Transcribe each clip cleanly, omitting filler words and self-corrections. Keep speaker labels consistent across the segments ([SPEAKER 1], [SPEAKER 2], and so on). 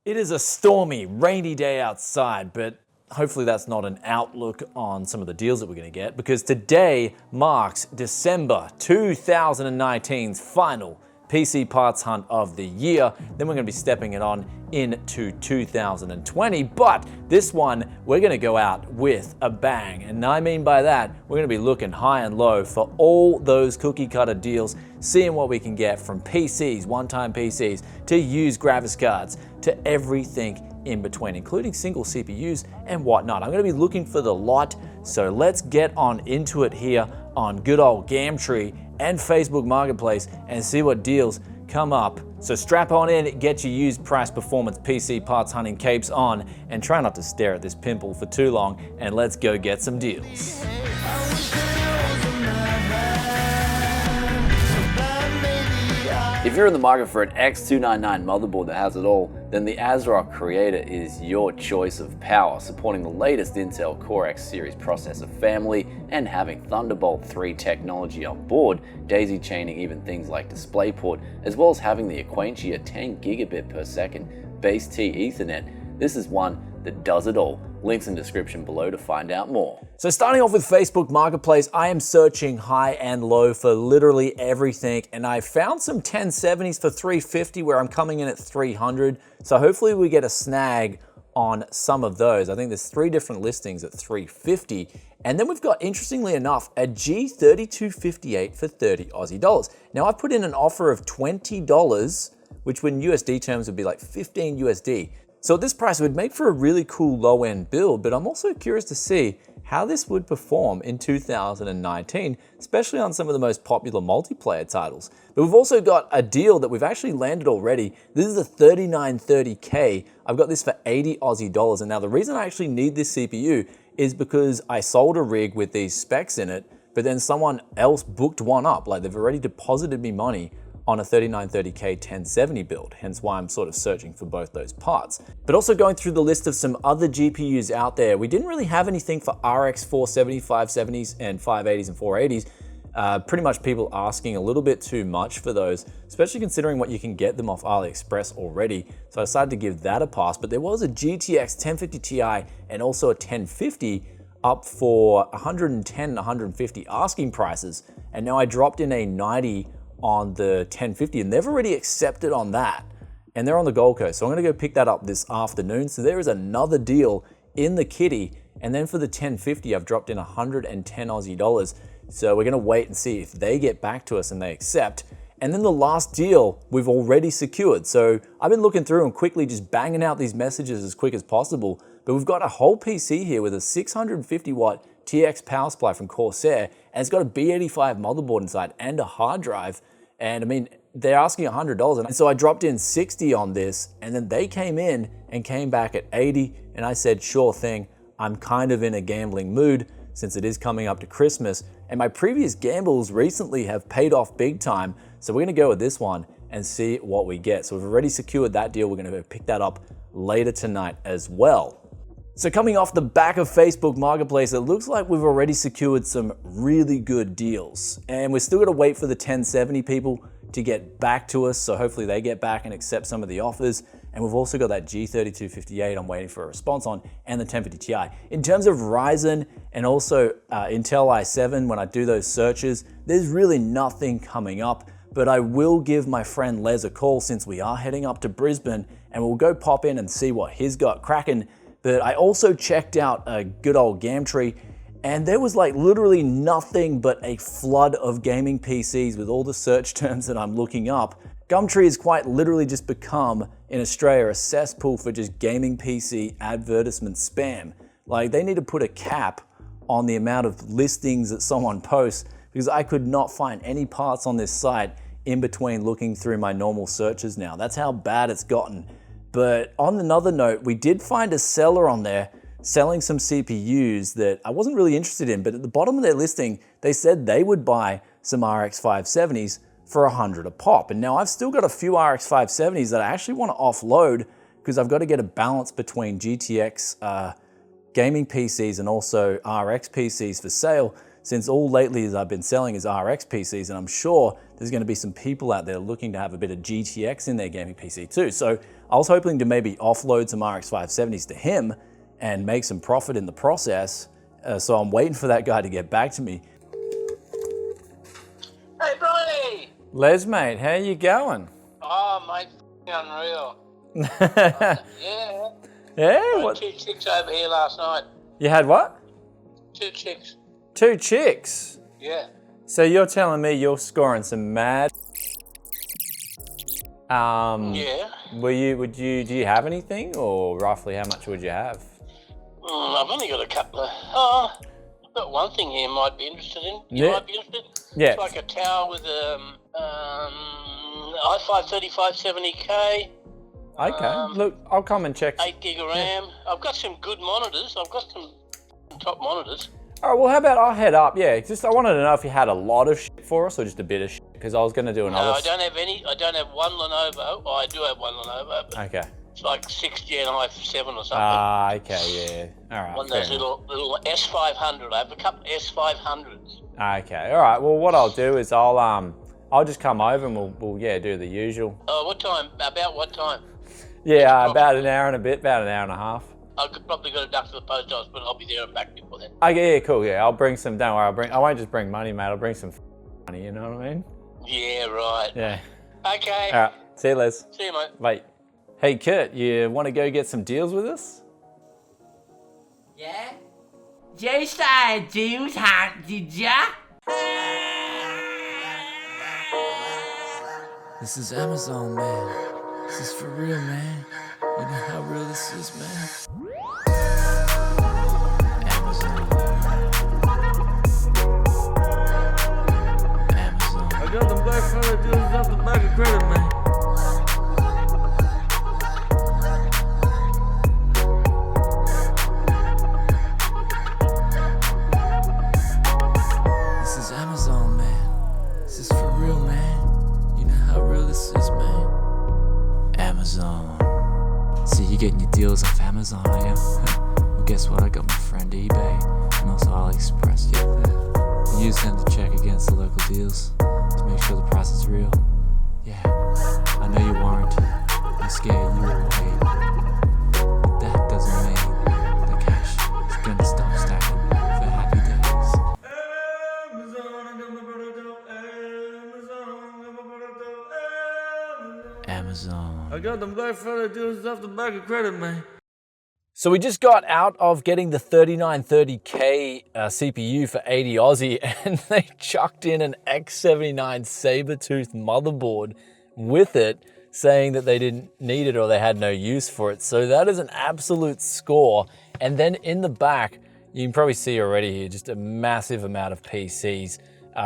[SPEAKER 1] It is a stormy, rainy day outside, but hopefully that's not an outlook on some of the deals that we're going to get, because today marks December 2019's final PC parts hunt of the year. Then we're going to be stepping it on into 2020, but this one we're going to go out with a bang. And I mean by that, we're going to be looking high and low for all those cookie cutter deals, seeing what we can get from PCs, one-time PCs, to used graphics cards, to everything in between, including single CPUs and whatnot. I'm going to be looking for the lot, so let's get on into it here on good old Gumtree and Facebook Marketplace and see what deals come up. So strap on in, get your used price performance PC parts hunting capes on, and try not to stare at this pimple for too long, and let's go get some deals.
[SPEAKER 2] If you're in the market for an X299 motherboard that has it all, then the ASRock Creator is your choice of power, supporting the latest Intel Core X series processor family and having Thunderbolt 3 technology on board, daisy chaining even things like DisplayPort, as well as having the Aquantia 10 gigabit per second base T Ethernet. This is one that does it all. Links in the description below to find out more.
[SPEAKER 1] So starting off with Facebook Marketplace, I am searching high and low for literally everything, and I found some 1070s for $350 where I'm coming in at $300. So hopefully we get a snag on some of those. I think there's 3 different listings at $350. And then we've got, interestingly enough, a G3258 for 30 Aussie dollars. Now I've put in an offer of $20, which in USD terms would be like 15 USD. So at this price, it would make for a really cool low-end build, but I'm also curious to see how this would perform in 2019, especially on some of the most popular multiplayer titles. But we've also got a deal that we've actually landed already. This is a 3930K. I've got this for 80 Aussie dollars. And now the reason I actually need this CPU is because I sold a rig with these specs in it, but then someone else booked one up. Like, they've already deposited me money on a 3930K 1070 build, hence why I'm sort of searching for both those parts. But also going through the list of some other GPUs out there, we didn't really have anything for RX 470, 570s, and 580s and 480s. Pretty much people asking a little bit too much for those, especially considering what you can get them off AliExpress already. So I decided to give that a pass, but there was a GTX 1050 Ti and also a 1050 up for 110, 150 asking prices. And now I dropped in a 90 on the 1050, and they've already accepted on that, and they're on the Gold Coast, so I'm gonna go pick that up this afternoon. So there is another deal in the kitty. And then for the 1050, I've dropped in 110 Aussie dollars, so we're gonna wait and see if they get back to us and they accept. And then the last deal we've already secured. So I've been looking through and quickly just banging out these messages as quick as possible, but we've got a whole PC here with a 650 watt TX power supply from Corsair, and it's got a B85 motherboard inside and a hard drive. And I mean, they're asking $100, and so I dropped in 60 on this, and then they came in and came back at 80, and I said, sure thing. I'm kind of in a gambling mood since it is coming up to Christmas, and my previous gambles recently have paid off big time, so we're gonna go with this one and see what we get. So we've already secured that deal. We're gonna go pick that up later tonight as well. So coming off the back of Facebook Marketplace, it looks like we've already secured some really good deals. And we're still gonna wait for the 1070 people to get back to us, so hopefully they get back and accept some of the offers. And we've also got that G3258 I'm waiting for a response on, and the 1050 Ti. In terms of Ryzen and also Intel i7, when I do those searches, there's really nothing coming up, but I will give my friend Les a call since we are heading up to Brisbane, and we'll go pop in and see what he's got cracking. But I also checked out a good old Gumtree, and there was like literally nothing but a flood of gaming PCs with all the search terms that I'm looking up. Gumtree has quite literally just become, in Australia, a cesspool for just gaming PC advertisement spam. Like, they need to put a cap on the amount of listings that someone posts, because I could not find any parts on this site in between looking through my normal searches now. That's how bad it's gotten. But on another note, we did find a seller on there selling some CPUs that I wasn't really interested in, but at the bottom of their listing, they said they would buy some RX 570s for 100 a pop. And now I've still got a few RX 570s that I actually want to offload, because I've got to get a balance between GTX gaming PCs and also RX PCs for sale. since all lately as I've been selling is RX PCs, and I'm sure there's going to be some people out there looking to have a bit of GTX in their gaming PC too. So I was hoping to maybe offload some RX 570s to him and make some profit in the process. So I'm waiting for that guy to get back to me.
[SPEAKER 3] Hey, Bronny!
[SPEAKER 1] Les, mate, how you going?
[SPEAKER 3] Oh, mate, unreal. Yeah.
[SPEAKER 1] Yeah?
[SPEAKER 3] I had
[SPEAKER 1] What?
[SPEAKER 3] 2 chicks over here last night.
[SPEAKER 1] You had what?
[SPEAKER 3] 2 chicks.
[SPEAKER 1] 2 chicks?
[SPEAKER 3] Yeah.
[SPEAKER 1] So you're telling me you're scoring some mad...
[SPEAKER 3] Yeah.
[SPEAKER 1] do you have anything, or roughly how much would you have?
[SPEAKER 3] I've only got a couple of... I've got one thing here you might be interested in. You might be interested?
[SPEAKER 1] Yeah.
[SPEAKER 3] It's like a tower with i5 3570K.
[SPEAKER 1] Okay, look, I'll come and check.
[SPEAKER 3] 8 gig of RAM. I've got some good monitors. I've got some top monitors.
[SPEAKER 1] All right, well, how about I'll head up? Yeah, just I wanted to know if you had a lot of shit for us or just a bit of shit, because I was going to do another...
[SPEAKER 3] No, I don't have any. I don't have one Lenovo. Oh, I do have one Lenovo. But
[SPEAKER 1] Okay.
[SPEAKER 3] it's like 6th Gen i7 or something.
[SPEAKER 1] Okay, yeah. All right.
[SPEAKER 3] One of those little S500. I have a couple of S500s.
[SPEAKER 1] Okay, all right. Well, what I'll do is I'll just come over and we'll do the usual.
[SPEAKER 3] Oh, what time? About what time?
[SPEAKER 1] Yeah, about an hour and a bit, about an hour and a half.
[SPEAKER 3] I could probably go to duck to the post office, but I'll be there and back before then.
[SPEAKER 1] Okay, yeah, cool. Yeah, I'll bring some. Don't worry, I won't just bring money, mate. I'll bring some money. You know what I mean?
[SPEAKER 3] Yeah, right.
[SPEAKER 1] Yeah.
[SPEAKER 3] Okay.
[SPEAKER 1] All right. See you, Les.
[SPEAKER 3] See you, mate.
[SPEAKER 1] Bye. Hey, Kurt, you want to go get some deals with us?
[SPEAKER 4] Yeah? You started deals, huh? Did ya?
[SPEAKER 5] This is Amazon, man. This is for real, man. You know how real this is, man. Amazon. Amazon.
[SPEAKER 4] I got them black collar deals off the back of credit, man.
[SPEAKER 5] This is Amazon, man. This is for real, man. You know how real this is, man. Amazon. See, you're getting your deals off Amazon, are you? Well, guess what? I got my friend eBay and also AliExpress. Yeah. Use them to check against the local deals to make sure the price is real. Yeah. I know you weren't. I'm scared you were away. But that doesn't mean the cash is gonna stop stacking for happy days. Amazon.
[SPEAKER 4] I got them black collar deals off the back of credit, man.
[SPEAKER 1] So we just got out of getting the 3930K CPU for 80 Aussie, and they chucked in an X79 Sabertooth motherboard with it, saying that they didn't need it or they had no use for it. So that is an absolute score. And then in the back, you can probably see already here, just a massive amount of PCs.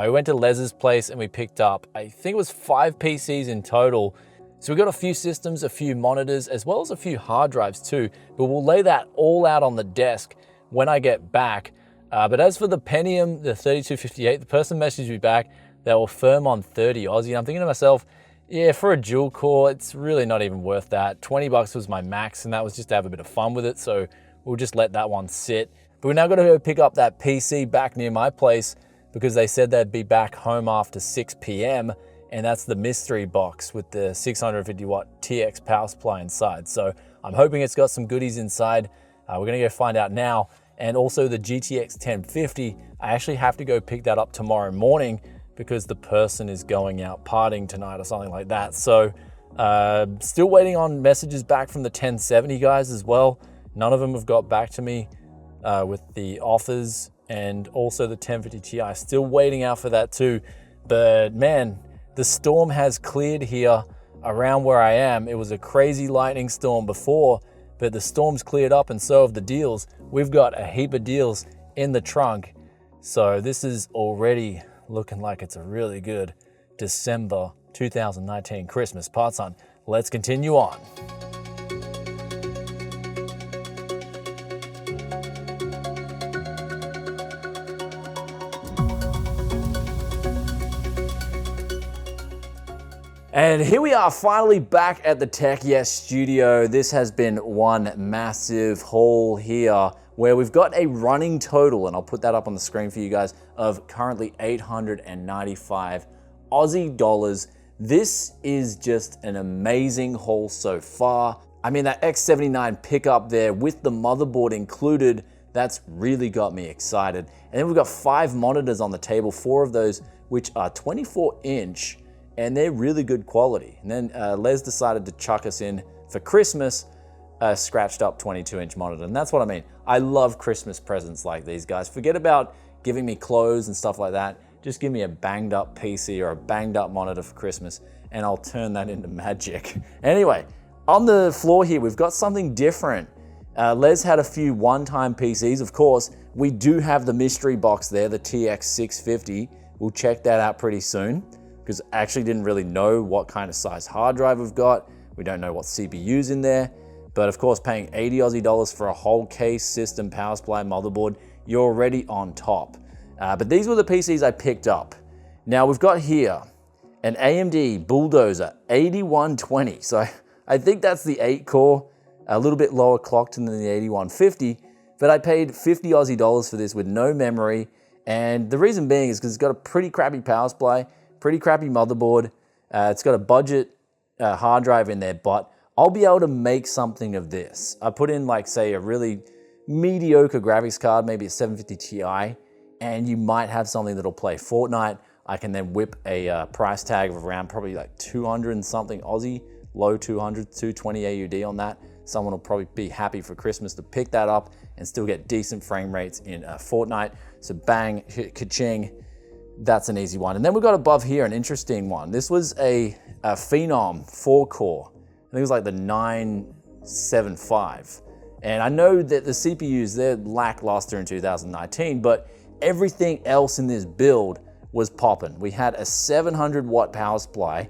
[SPEAKER 1] We went to Les's place and we picked up, I think it was 5 PCs in total. So we got a few systems, a few monitors, as well as a few hard drives too, but we'll lay that all out on the desk when I get back. But as for the Pentium, the 3258, the person messaged me back, they were firm on 30 Aussie. And I'm thinking to myself, yeah, for a dual core, it's really not even worth that. 20 bucks was my max, and that was just to have a bit of fun with it. So we'll just let that one sit. But we're now gonna go pick up that PC back near my place because they said they'd be back home after 6 p.m. And that's the mystery box with the 650 watt TX power supply inside. So I'm hoping it's got some goodies inside. We're gonna go find out now. And also the GTX 1050, I actually have to go pick that up tomorrow morning because the person is going out partying tonight or something like that. So still waiting on messages back from the 1070 guys as well. None of them have got back to me with the offers, and also the 1050 Ti. Still waiting out for that too. But man, the storm has cleared here around where I am. It was a crazy lightning storm before, but the storm's cleared up and so have the deals. We've got a heap of deals in the trunk. So this is already looking like it's a really good December 2019 Christmas parts hunt. Let's continue on. And here we are finally back at the Tech Yes studio. This has been one massive haul here. where we've got a running total, and I'll put that up on the screen for you guys, of currently 895 Aussie dollars. This is just an amazing haul so far. I mean, that X79 pickup there with the motherboard included, that's really got me excited. And then we've got 5 monitors on the table, 4 of those which are 24-inch, and they're really good quality. And then Les decided to chuck us in for Christmas a scratched up 22-inch monitor, and that's what I mean. I love Christmas presents like these, guys. Forget about giving me clothes and stuff like that. Just give me a banged up PC or a banged up monitor for Christmas, and I'll turn that into magic. Anyway, on the floor here, we've got something different. Les had a few one-time PCs. Of course, we do have the mystery box there, the TX650. We'll check that out pretty soon, because I actually didn't really know what kind of size hard drive we've got. We don't know what CPU's in there. But of course, paying 80 Aussie dollars for a whole case, system, power supply, motherboard, you're already on top. But these were the PCs I picked up. Now we've got here an AMD Bulldozer 8120. So I think that's the 8-core, a little bit lower clocked than the 8150, but I paid 50 Aussie dollars for this with no memory. And the reason being is because it's got a pretty crappy power supply, pretty crappy motherboard. It's got a budget hard drive in there, but I'll be able to make something of this. I put in, like, say, a really mediocre graphics card, maybe a 750 Ti, and you might have something that'll play Fortnite. I can then whip a price tag of around probably like 200 and something Aussie, low 200, 220 AUD on that. Someone will probably be happy for Christmas to pick that up and still get decent frame rates in Fortnite. So bang, ka-ching, that's an easy one. And then we've got above here an interesting one. This was a Phenom 4-core. I think it was like the 975. And I know that the CPUs, they're lackluster in 2019, but everything else in this build was popping. We had a 700 watt power supply,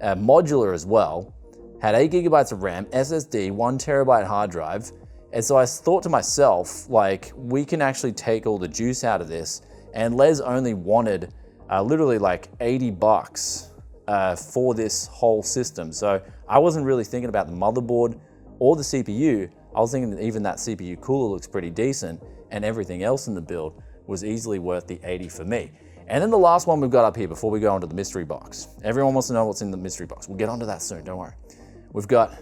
[SPEAKER 1] modular as well, had 8 gigabytes of RAM, SSD, 1 terabyte hard drive. And so I thought to myself, like, we can actually take all the juice out of this. And Les only wanted literally like 80 bucks for this whole system. So I wasn't really thinking about the motherboard or the CPU. I was thinking that even that CPU cooler looks pretty decent, and everything else in the build was easily worth the 80 for me. And then the last one we've got up here before we go onto the mystery box. Everyone wants to know what's in the mystery box. We'll get onto that soon, don't worry. We've got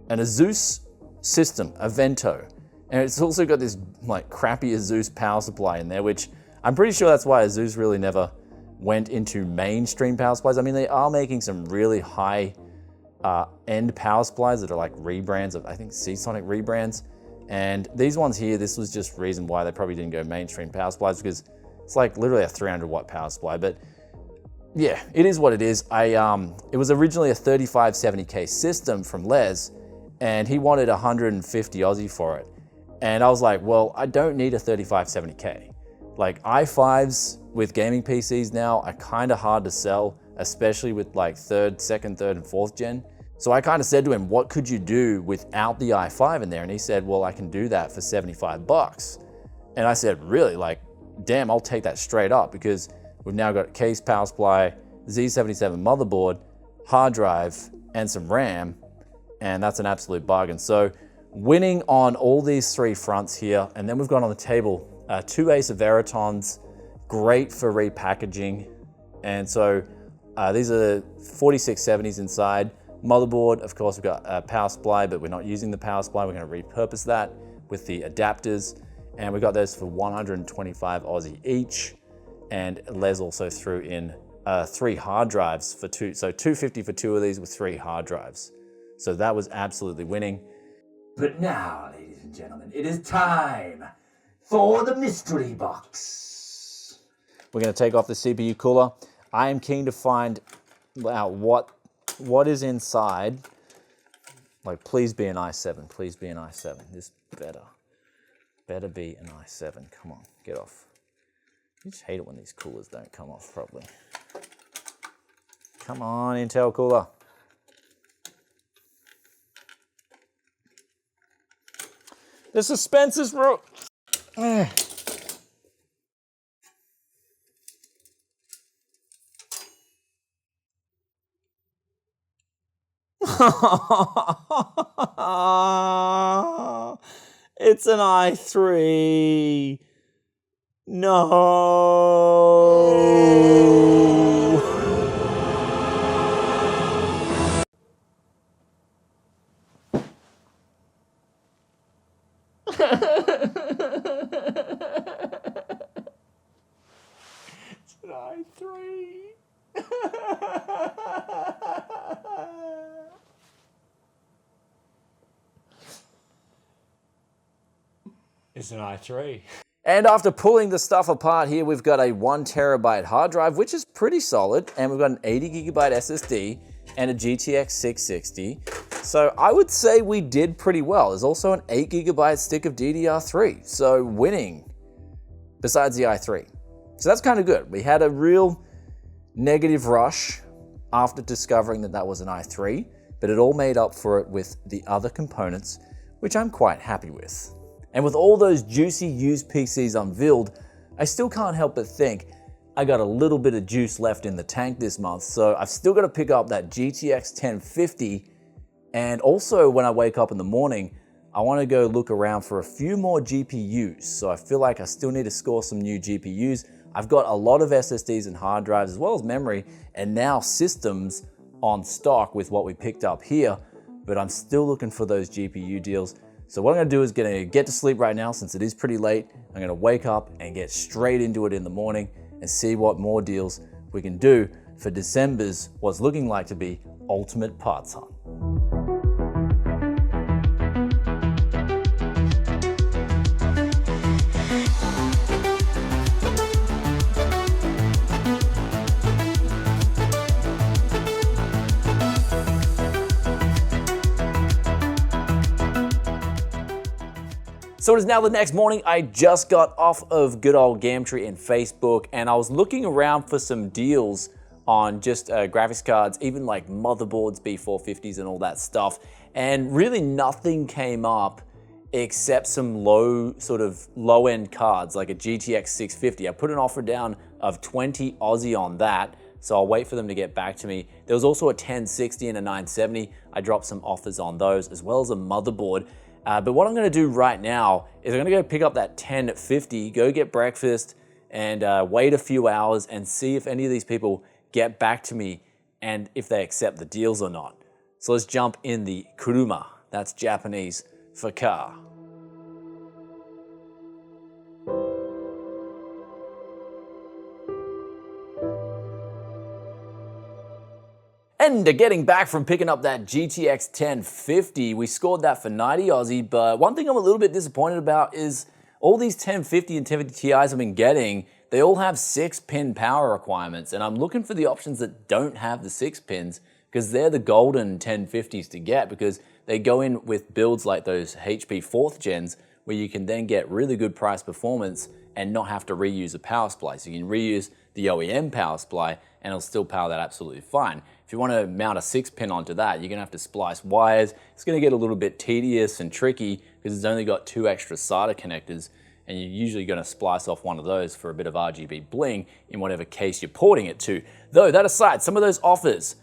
[SPEAKER 1] an Asus system, a Vento, and it's also got this like crappy Asus power supply in there, which I'm pretty sure that's why Asus really never went into mainstream power supplies. I mean, they are making some really high end power supplies that are like rebrands of, I think, Seasonic rebrands. And these ones here, this was just reason why they probably didn't go mainstream power supplies, because it's like literally a 300 watt power supply. But yeah, it is what it is. It was originally a 3570K system from Les, and he wanted 150 Aussie for it. And I was like, well, I don't need a 3570K. Like, i5s with gaming PCs now are kind of hard to sell, especially with like second, third, and fourth gen. So I kind of said to him, what could you do without the i5 in there? And he said, well, I can do that for 75 bucks. And I said, really? Like, damn, I'll take that straight up, because we've now got a case, power supply, Z77 motherboard, hard drive, and some RAM, and that's an absolute bargain. So winning on all these 3 fronts here. And then we've got on the table 2 Acer Veritons, great for repackaging. And so these are 4670s inside. Motherboard, of course, we've got a power supply, but we're not using the power supply. We're going to repurpose that with the adapters. And we got those for 125 Aussie each. And Les also threw in 3 hard drives for 2. So 250 for 2 of these with 3 hard drives. So that was absolutely winning.
[SPEAKER 4] But now, ladies and gentlemen, it is time for the mystery box.
[SPEAKER 1] We're going to take off the CPU cooler. I am keen to find out what is inside. Like, please be an i7. Please be an i7. This better be an i7. Come on, get off. I just hate it when these coolers don't come off properly. Come on, Intel cooler. The suspense is real. It's an i3. No. It's an i3. It's an i3. And after pulling the stuff apart here, we've got a 1 terabyte hard drive, which is pretty solid, and we've got an 80 gigabyte SSD and a GTX 660. So I would say we did pretty well. There's also an 8 gigabyte stick of DDR3, so winning besides the i3. So that's kind of good. We had a real negative rush after discovering that that was an i3, but it all made up for it with the other components, which I'm quite happy with. And with all those juicy used PCs unveiled, I still can't help but think I got a little bit of juice left in the tank this month, so I've still got to pick up that GTX 1050. And also when I wake up in the morning, I want to go look around for a few more GPUs. So I feel like I still need to score some new GPUs. I've got a lot of SSDs and hard drives as well as memory, and now systems on stock with what we picked up here, but I'm still looking for those GPU deals. So what I'm gonna do is get to sleep right now since it is pretty late. I'm gonna wake up and get straight into it in the morning and see what more deals we can do for December's what's looking like to be ultimate parts hunt. So it is now the next morning. I just got off of good old Gumtree and Facebook, and I was looking around for some deals on just graphics cards, even like motherboards, B450s and all that stuff. And really nothing came up except some low-end cards, like a GTX 650. I put an offer down of 20 Aussie on that, so I'll wait for them to get back to me. There was also a 1060 and a 970. I dropped some offers on those, as well as a motherboard. But what I'm gonna do right now is I'm gonna go pick up that 1050, go get breakfast, and wait a few hours and see if any of these people get back to me and if they accept the deals or not. So let's jump in the kuruma. That's Japanese for car. And getting back from picking up that GTX 1050, we scored that for 90 Aussie, but one thing I'm a little bit disappointed about is all these 1050 and 1050 Ti's I've been getting, they all have 6-pin power requirements, and I'm looking for the options that don't have the 6 pins, because they're the golden 1050s to get, because they go in with builds like those HP 4th gens, where you can then get really good price performance and not have to reuse a power supply. So you can reuse the OEM power supply and it'll still power that absolutely fine. If you want to mount a 6-pin onto that, you're going to have to splice wires. It's going to get a little bit tedious and tricky because it's only got 2 extra SATA connectors, and you're usually going to splice off one of those for a bit of RGB bling in whatever case you're porting it to. Though, that aside, some of those offers,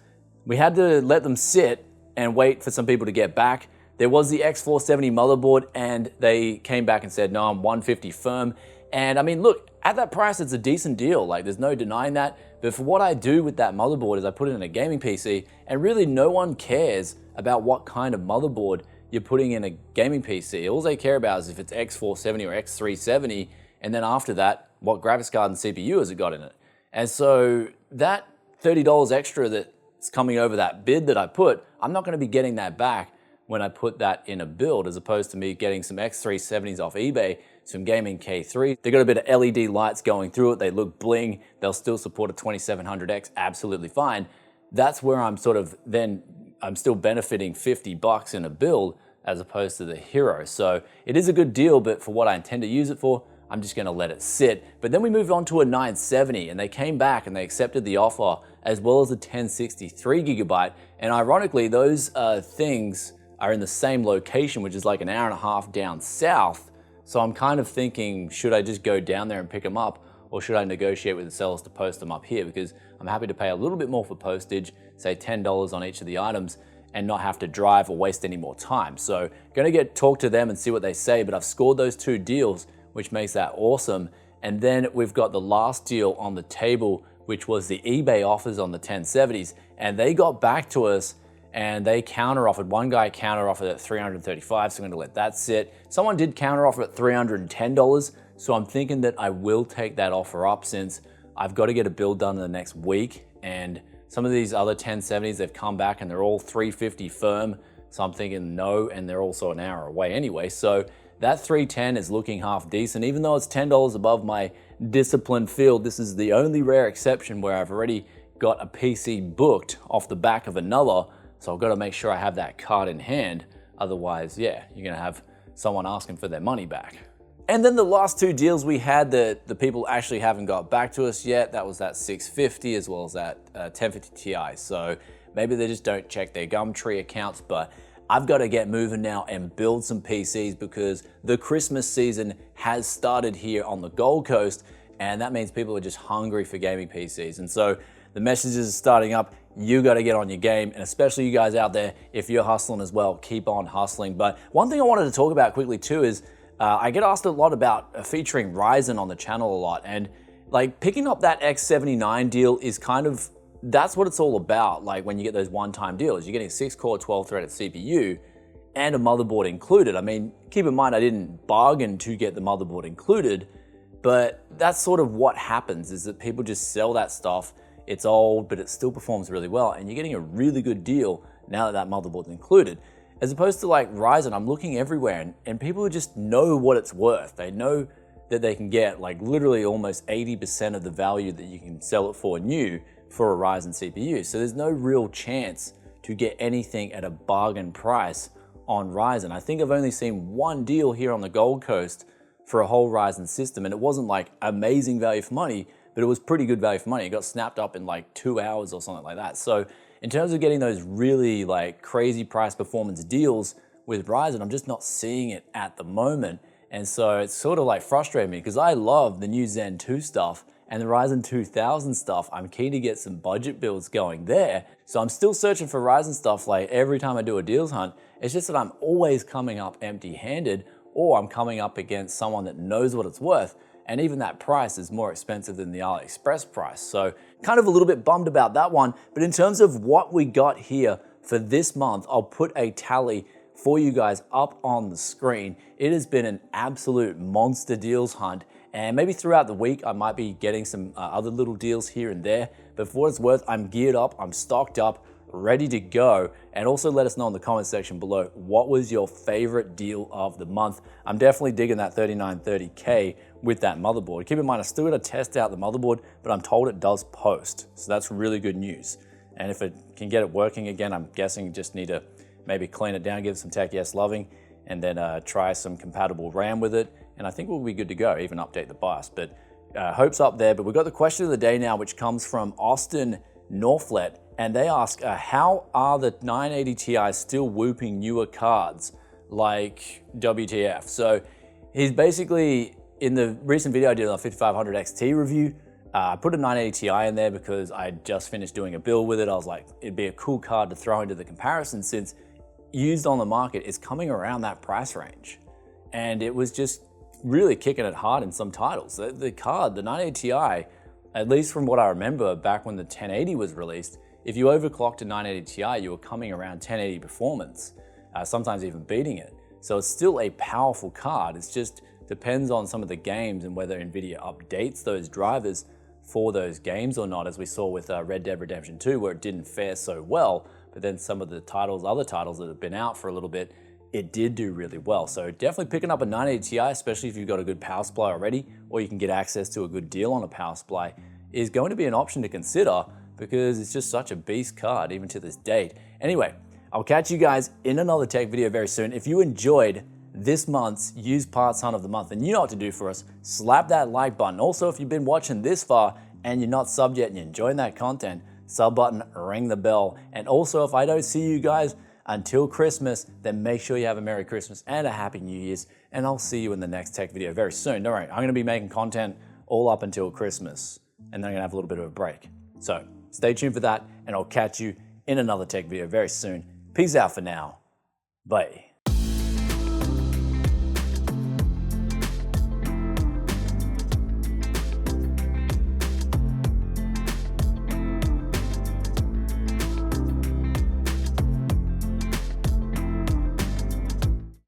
[SPEAKER 1] we had to let them sit and wait for some people to get back. There was the X470 motherboard, and they came back and said, no, I'm 150 firm. And I mean, look, at that price, it's a decent deal. Like, there's no denying that. But for what I do with that motherboard is I put it in a gaming PC, and really no one cares about what kind of motherboard you're putting in a gaming PC. All they care about is if it's X470 or X370, and then after that, what graphics card and CPU has it got in it. And so that $30 extra that's coming over that bid that I put, I'm not gonna be getting that back when I put that in a build, as opposed to me getting some X370s off eBay, some gaming K3. They got a bit of LED lights going through it. They look bling. They'll still support a 2700X absolutely fine. That's where I'm I'm still benefiting $50 in a build as opposed to the Hero. So it is a good deal, but for what I intend to use it for, I'm just gonna let it sit. But then we moved on to a 970, and they came back and they accepted the offer, as well as a 1063 gigabyte. And ironically, those things are in the same location, which is like an hour and a half down south. So I'm kind of thinking, should I just go down there and pick them up, or should I negotiate with the sellers to post them up here? Because I'm happy to pay a little bit more for postage, say $10 on each of the items, and not have to drive or waste any more time. So gonna talk to them and see what they say, but I've scored those 2 deals, which makes that awesome. And then we've got the last deal on the table, which was the eBay offers on the 1070s. And they got back to us and they counter-offered. One guy counter-offered at $335, so I'm gonna let that sit. Someone did counter-offer at $310, so I'm thinking that I will take that offer up since I've got to get a build done in the next week. And some of these other 1070s, they've come back and they're all $350 firm. So I'm thinking no, and they're also an hour away anyway. So that $310 is looking half decent. Even though it's $10 above my disciplined field, this is the only rare exception where I've already got a PC booked off the back of another. So I've got to make sure I have that card in hand. Otherwise, yeah, you're gonna have someone asking for their money back. And then the last 2 deals we had that the people actually haven't got back to us yet, that was that 650 as well as that 1050 Ti. So maybe they just don't check their Gumtree accounts, but I've got to get moving now and build some PCs because the Christmas season has started here on the Gold Coast, and that means people are just hungry for gaming PCs. And so the messages are starting up. You got to get on your game, and especially you guys out there, if you're hustling as well, keep on hustling. But one thing I wanted to talk about quickly too is I get asked a lot about featuring Ryzen on the channel a lot, and like picking up that X79 deal is kind of, that's what it's all about. Like when you get those one-time deals, you're getting a 6-core 12-threaded CPU and a motherboard included. I mean, keep in mind I didn't bargain to get the motherboard included, but that's sort of what happens is that people just sell that stuff. It's old, but it still performs really well, and you're getting a really good deal now that that motherboard's included. As opposed to like Ryzen, I'm looking everywhere and people just know what it's worth. They know that they can get like literally almost 80% of the value that you can sell it for new for a Ryzen CPU. So there's no real chance to get anything at a bargain price on Ryzen. I think I've only seen 1 deal here on the Gold Coast for a whole Ryzen system, and it wasn't like amazing value for money, but it was pretty good value for money. It got snapped up in like 2 hours or something like that. So in terms of getting those really like crazy price performance deals with Ryzen, I'm just not seeing it at the moment. And so it's sort of like frustrating me because I love the new Zen 2 stuff and the Ryzen 2000 stuff. I'm keen to get some budget builds going there. So I'm still searching for Ryzen stuff like every time I do a deals hunt. It's just that I'm always coming up empty-handed, or I'm coming up against someone that knows what it's worth. And even that price is more expensive than the AliExpress price. So kind of a little bit bummed about that one. But in terms of what we got here for this month, I'll put a tally for you guys up on the screen. It has been an absolute monster deals hunt. And maybe throughout the week, I might be getting some other little deals here and there. But for what it's worth, I'm geared up, I'm stocked up, ready to go. And also let us know in the comment section below, what was your favorite deal of the month? I'm definitely digging that 3930K with that motherboard. Keep in mind, I still gotta test out the motherboard, but I'm told it does post. So that's really good news. And if it can get it working again, I'm guessing you just need to maybe clean it down, give it some tech yes loving, and then try some compatible RAM with it. And I think we'll be good to go, even update the BIOS. But hope's up there. But we've got the question of the day now, which comes from Austin Norflet. And they ask, how are the 980 Ti still whooping newer cards like WTF? So he's basically, in the recent video I did on the 5500 XT review, I put a 980 Ti in there because I just finished doing a build with it. I was like, it'd be a cool card to throw into the comparison since used on the market is coming around that price range. And it was just really kicking it hard in some titles. The card, the 980 Ti, at least from what I remember back when the 1080 was released, if you overclocked a 980 Ti, you were coming around 1080 performance, sometimes even beating it. So it's still a powerful card. It just depends on some of the games and whether NVIDIA updates those drivers for those games or not, as we saw with Red Dead Redemption 2, where it didn't fare so well, but then some of the other titles that have been out for a little bit, it did do really well. So definitely picking up a 980 Ti, especially if you've got a good power supply already, or you can get access to a good deal on a power supply, is going to be an option to consider because it's just such a beast card even to this date. Anyway, I'll catch you guys in another tech video very soon. If you enjoyed this month's used parts hunt of the month, and you know what to do for us, slap that like button. Also, if you've been watching this far and you're not subbed yet and you're enjoying that content, sub button, ring the bell. And also, if I don't see you guys until Christmas, then make sure you have a Merry Christmas and a Happy New Year's, and I'll see you in the next tech video very soon. Don't worry, I'm gonna be making content all up until Christmas, and then I'm gonna have a little bit of a break. So stay tuned for that, and I'll catch you in another tech video very soon. Peace out for now. Bye.